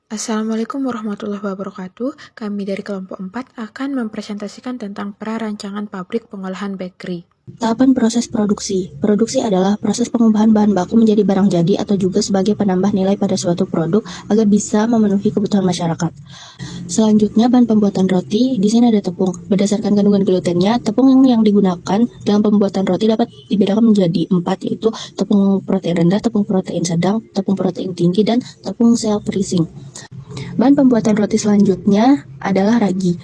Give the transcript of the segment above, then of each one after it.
Assalamualaikum warahmatullahi wabarakatuh. Kami dari kelompok 4 akan mempresentasikan tentang prarancangan pabrik pengolahan bakery. Tahapan proses produksi. Produksi adalah proses pengubahan bahan baku menjadi barang jadi atau juga sebagai penambah nilai pada suatu produk agar bisa memenuhi kebutuhan masyarakat. Selanjutnya, bahan pembuatan roti. Di sini ada tepung. Berdasarkan kandungan glutennya, tepung yang digunakan dalam pembuatan roti dapat dibedakan menjadi 4, yaitu tepung protein rendah, tepung protein sedang, tepung protein tinggi, dan tepung self-rising. Bahan pembuatan roti selanjutnya adalah ragi.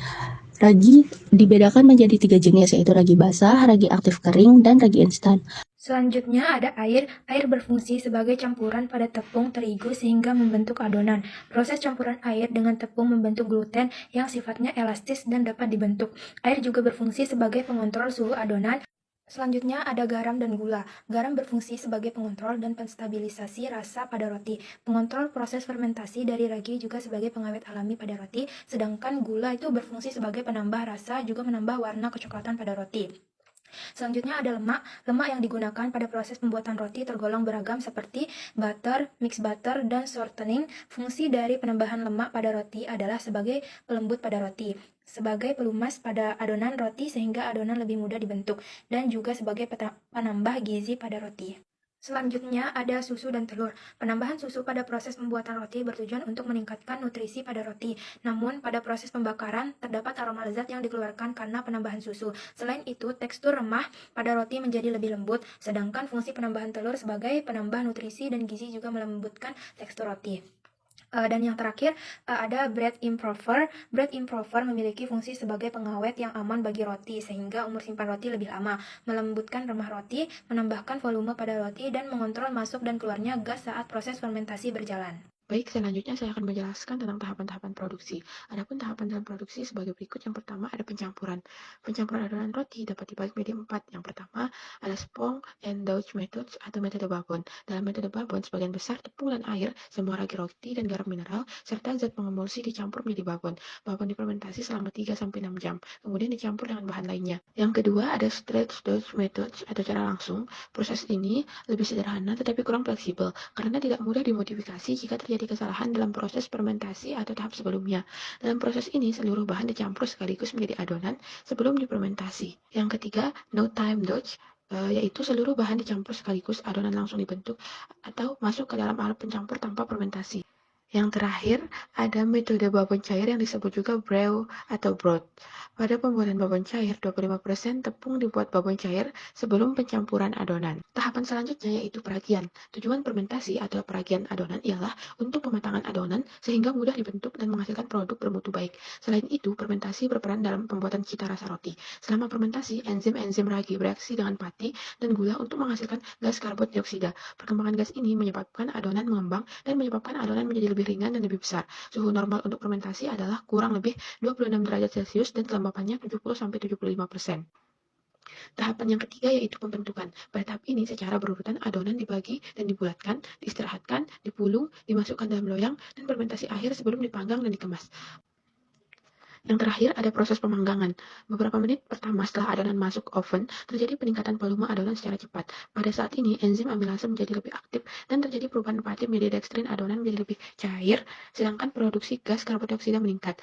Ragi dibedakan menjadi 3 jenis, yaitu ragi basah, ragi aktif kering, dan ragi instan. Selanjutnya ada air. Air berfungsi sebagai campuran pada tepung terigu sehingga membentuk adonan. Proses campuran air dengan tepung membentuk gluten yang sifatnya elastis dan dapat dibentuk. Air juga berfungsi sebagai pengontrol suhu adonan. Selanjutnya ada garam dan gula. Garam berfungsi sebagai pengontrol dan penstabilisasi rasa pada roti. Pengontrol proses fermentasi dari ragi juga sebagai pengawet alami pada roti, sedangkan gula itu berfungsi sebagai penambah rasa, juga menambah warna kecoklatan pada roti. Selanjutnya ada lemak. Lemak yang digunakan pada proses pembuatan roti tergolong beragam seperti butter, mixed butter, dan shortening. Fungsi dari penambahan lemak pada roti adalah sebagai pelembut pada roti, sebagai pelumas pada adonan roti sehingga adonan lebih mudah dibentuk, dan juga sebagai penambah gizi pada roti. Selanjutnya ada susu dan telur. Penambahan susu pada proses pembuatan roti bertujuan untuk meningkatkan nutrisi pada roti. Namun, pada proses pembakaran, terdapat aroma lezat yang dikeluarkan karena penambahan susu. Selain itu, tekstur remah pada roti menjadi lebih lembut, sedangkan fungsi penambahan telur sebagai penambah nutrisi dan gizi juga melembutkan tekstur roti. Dan yang terakhir ada bread improver. Bread improver memiliki fungsi sebagai pengawet yang aman bagi roti sehingga umur simpan roti lebih lama, melembutkan remah roti, menambahkan volume pada roti, dan mengontrol masuk dan keluarnya gas saat proses fermentasi berjalan. Baik, selanjutnya saya akan menjelaskan tentang tahapan-tahapan produksi. Adapun tahapan dalam produksi sebagai berikut. Yang pertama ada pencampuran. Pencampuran adonan roti dapat dibagi menjadi 4. Yang pertama ada Spong and Deutsch methods atau metode babon. Dalam metode babon, sebagian besar tepung dan air, semua ragi roti dan garam mineral, serta zat pengemulsi dicampur menjadi babon. Babon difermentasi selama 3-6 jam, kemudian dicampur dengan bahan lainnya. Yang kedua ada Stretch Deutsch methods atau cara langsung. Proses ini lebih sederhana tetapi kurang fleksibel karena tidak mudah dimodifikasi jika terjadi kesalahan dalam proses fermentasi atau tahap sebelumnya. Dalam proses ini, seluruh bahan dicampur sekaligus menjadi adonan sebelum difermentasi. Yang ketiga, no time Dutch, yaitu seluruh bahan dicampur sekaligus, adonan langsung dibentuk atau masuk ke dalam alat pencampur tanpa fermentasi. Yang terakhir, ada metode babon cair yang disebut juga brew atau broth. Pada pembuatan babon cair, 25% tepung dibuat babon cair sebelum pencampuran adonan. Tahapan selanjutnya yaitu peragian. Tujuan fermentasi atau peragian adonan ialah untuk pematangan adonan sehingga mudah dibentuk dan menghasilkan produk bermutu baik. Selain itu, fermentasi berperan dalam pembuatan cita rasa roti. Selama fermentasi, enzim-enzim ragi bereaksi dengan pati dan gula untuk menghasilkan gas karbon dioksida. Perkembangan gas ini menyebabkan adonan mengembang dan menyebabkan adonan menjadi lebih ringan dan lebih besar. Suhu normal untuk fermentasi adalah kurang lebih 26 derajat Celcius dan kelembapannya 70-75%. Tahapan yang ketiga yaitu pembentukan. Pada tahap ini secara berurutan adonan dibagi dan dibulatkan, diistirahatkan, dipulung, dimasukkan dalam loyang, dan fermentasi akhir sebelum dipanggang dan dikemas. Yang terakhir ada proses pemanggangan. Beberapa menit pertama setelah adonan masuk oven, terjadi peningkatan volume adonan secara cepat. Pada saat ini, enzim amilase menjadi lebih aktif dan terjadi perubahan pati menjadi dextrin, adonan menjadi lebih cair, sedangkan produksi gas karbon dioksida meningkat.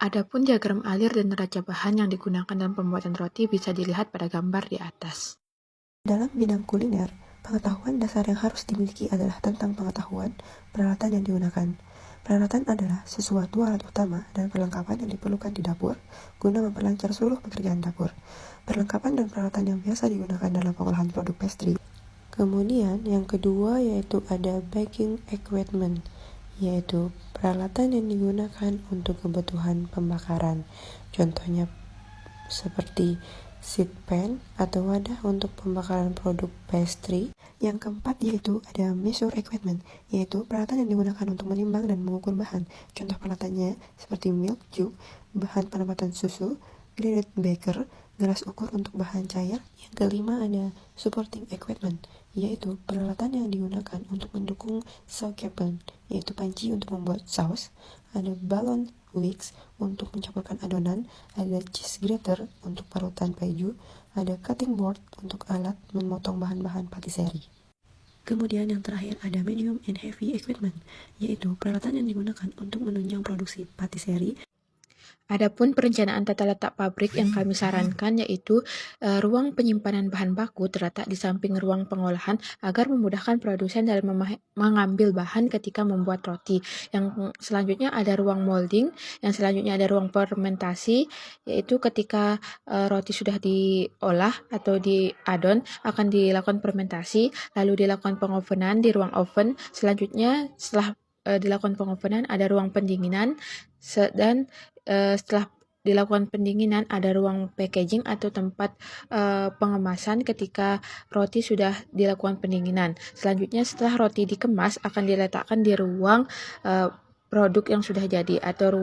Adapun diagram alir dan neraca bahan yang digunakan dalam pembuatan roti bisa dilihat pada gambar di atas. Dalam bidang kuliner, pengetahuan dasar yang harus dimiliki adalah tentang pengetahuan peralatan yang digunakan. Peralatan adalah sesuatu alat utama dan perlengkapan yang diperlukan di dapur guna memperlancar seluruh pekerjaan dapur. Perlengkapan dan peralatan yang biasa digunakan dalam pengolahan produk pastry. Kemudian yang kedua yaitu ada baking equipment, yaitu peralatan yang digunakan untuk kebutuhan pembakaran. Contohnya seperti seed pan atau wadah untuk pembakaran produk pastry. Yang keempat yaitu ada measure equipment, yaitu peralatan yang digunakan untuk menimbang dan mengukur bahan. Contoh peralatannya seperti milk jug, bahan penempatan susu, graded baker, gelas ukur untuk bahan cair. Yang kelima ada supporting equipment, yaitu peralatan yang digunakan untuk mendukung saucepan, yaitu panci untuk membuat saus. Ada balon wicks untuk mencampurkan adonan, ada cheese grater untuk parutan keju, ada cutting board untuk alat memotong bahan-bahan patisserie. Kemudian yang terakhir ada medium and heavy equipment, yaitu peralatan yang digunakan untuk menunjang produksi patisserie. Adapun perencanaan tata letak pabrik yang kami sarankan yaitu ruang penyimpanan bahan baku terletak di samping ruang pengolahan agar memudahkan produsen dalam mengambil bahan ketika membuat roti. Yang selanjutnya ada ruang molding, yang selanjutnya ada ruang fermentasi, yaitu ketika roti sudah diolah atau diadon akan dilakukan fermentasi, lalu dilakukan pengovenan di ruang oven. Selanjutnya setelah dilakukan pengovenan ada ruang pendinginan dan setelah dilakukan pendinginan ada ruang packaging atau tempat pengemasan ketika roti sudah dilakukan pendinginan. Selanjutnya setelah roti dikemas akan diletakkan di ruang produk yang sudah jadi atau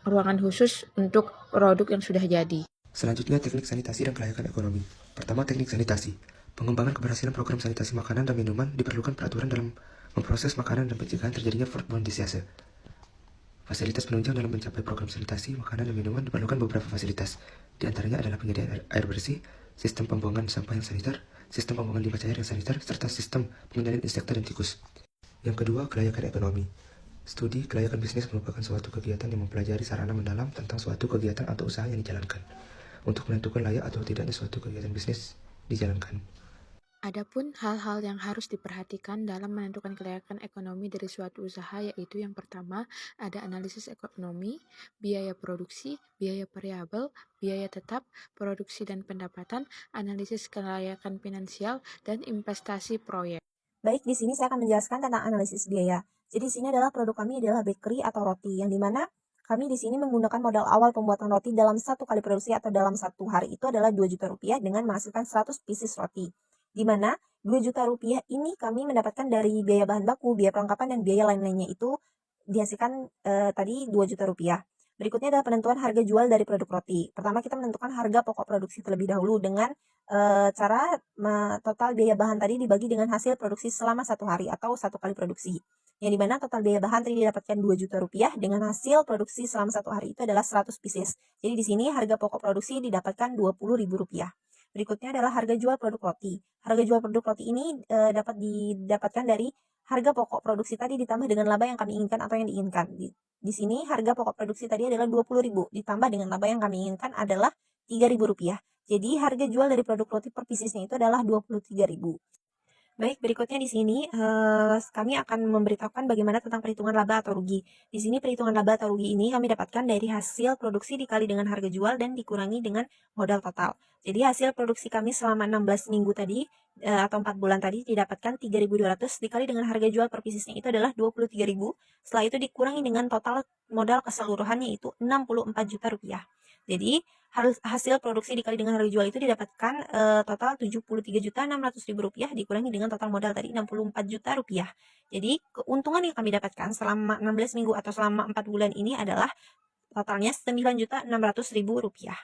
ruangan khusus untuk produk yang sudah jadi. Selanjutnya teknik sanitasi dan kelayakan ekonomi. Pertama, teknik sanitasi. Pengembangan keberhasilan program sanitasi makanan dan minuman diperlukan peraturan dalam memproses makanan dan pencegahan terjadinya foodborne disease. Fasilitas penunjang dalam mencapai program sanitasi makanan dan minuman diperlukan beberapa fasilitas. Di antaranya adalah penyediaan air bersih, sistem pembuangan sampah yang saniter, sistem pembuangan limbah cair yang saniter, serta sistem pengendalian insekta dan tikus. Yang kedua, kelayakan ekonomi. Studi kelayakan bisnis merupakan suatu kegiatan yang mempelajari sarana mendalam tentang suatu kegiatan atau usaha yang dijalankan untuk menentukan layak atau tidaknya suatu kegiatan bisnis dijalankan. Adapun hal-hal yang harus diperhatikan dalam menentukan kelayakan ekonomi dari suatu usaha yaitu yang pertama ada analisis ekonomi, biaya produksi, biaya variabel, biaya tetap, produksi dan pendapatan, analisis kelayakan finansial, dan investasi proyek. Baik, di sini saya akan menjelaskan tentang analisis biaya. Jadi di sini adalah produk kami adalah bakery atau roti, yang dimana kami di sini menggunakan modal awal pembuatan roti dalam satu kali produksi atau dalam satu hari itu adalah 2 juta rupiah dengan menghasilkan 100 pieces roti. Di mana 2 juta rupiah ini kami mendapatkan dari biaya bahan baku, biaya perlengkapan, dan biaya lain-lainnya itu dihasilkan tadi 2 juta rupiah. Berikutnya adalah penentuan harga jual dari produk roti. Pertama kita menentukan harga pokok produksi terlebih dahulu dengan cara total biaya bahan tadi dibagi dengan hasil produksi selama satu hari atau satu kali produksi. Yang dimana total biaya bahan tadi didapatkan 2 juta rupiah dengan hasil produksi selama satu hari itu adalah 100 pieces. Jadi di sini harga pokok produksi didapatkan 20.000 rupiah. Berikutnya adalah harga jual produk roti. Harga jual produk roti ini dapat didapatkan dari harga pokok produksi tadi ditambah dengan laba yang kami inginkan atau yang diinginkan. Di sini harga pokok produksi tadi adalah 20.000 ditambah dengan laba yang kami inginkan adalah 3.000 rupiah. Jadi harga jual dari produk roti per piecesnya itu adalah 23.000. Baik, berikutnya di sini kami akan memberitahukan bagaimana tentang perhitungan laba atau rugi. Di sini perhitungan laba atau rugi ini kami dapatkan dari hasil produksi dikali dengan harga jual dan dikurangi dengan modal total. Jadi hasil produksi kami selama 16 minggu tadi atau 4 bulan tadi didapatkan 3.200 dikali dengan harga jual per piecesnya itu adalah 23.000. Setelah itu dikurangi dengan total modal keseluruhannya itu 64 juta rupiah. Jadi hasil produksi dikali dengan harga jual itu didapatkan total 73.600.000 rupiah dikurangi dengan total modal tadi 64 juta rupiah. Jadi keuntungan yang kami dapatkan selama 16 minggu atau selama 4 bulan ini adalah totalnya 9.600.000 rupiah.